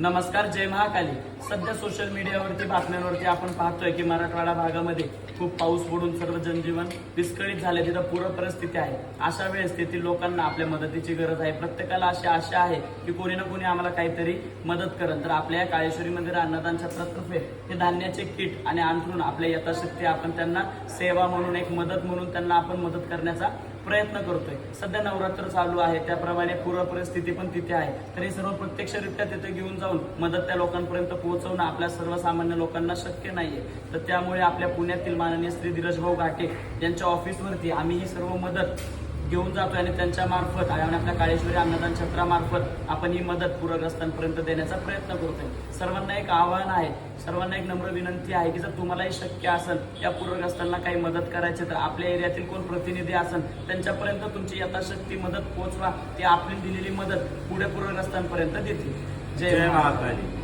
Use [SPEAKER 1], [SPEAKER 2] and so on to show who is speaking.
[SPEAKER 1] नमस्कार, जय महाकाली. सध्या सोशल मीडियावरती बातम्यांवरती आपण पाहतोय की मराठवाडा भागामध्ये खूप पाऊस पडून सर्व जनजीवन विस्कळीत झाले. तिथं पूर परिस्थिती आहे. अशा वेळेस तेथील लोकांना आपल्या मदतीची गरज आहे. प्रत्येकाला अशी आशा आहे की कोणी ना कोणी आम्हाला काहीतरी मदत करेल. तर आपल्या या काळेश्वरी मंदिर अन्नदानच्या तर्फे हे धान्याचे किट आणि अंथरूण आपल्या यथाशक्ती आपण त्यांना सेवा म्हणून, एक मदत म्हणून त्यांना आपण मदत करण्याचा प्रयत्न करतोय. सध्या नवरात्र चालू आहे, त्याप्रमाणे पूर परिस्थिती पण तिथे आहे. तर हे सर्व प्रत्यक्षरित्या तिथे घेऊन जाऊन मदत त्या लोकांपर्यंत पोहोचवणं आपल्या सर्वसामान्य लोकांना शक्य नाहीये. तर त्यामुळे आपल्या पुण्यातील माननीय श्री धीरज भाऊ घाटे यांच्या ऑफिसवरती आम्ही ही सर्व मदत घेऊन जातोय आणि त्यांच्या मार्फत आणि आपल्या काळेश्वरी अन्नदान छत्रामार्फत आपण ही मदत पूरग्रस्तांपर्यंत देण्याचा प्रयत्न करतोय. सर्वांना एक आव्हान आहे, सर्वांना एक नम्र विनंती आहे की जर तुम्हालाही शक्य असेल या पूरग्रस्तांना काही मदत करायची तर आपल्या एरियातील कोण प्रतिनिधी असेल त्यांच्यापर्यंत तुमची यथाशक्ती मदत पोहोचवा. ती आपली दिलेली मदत पुढे पूरग्रस्तांपर्यंत देतील. जय महाकाली.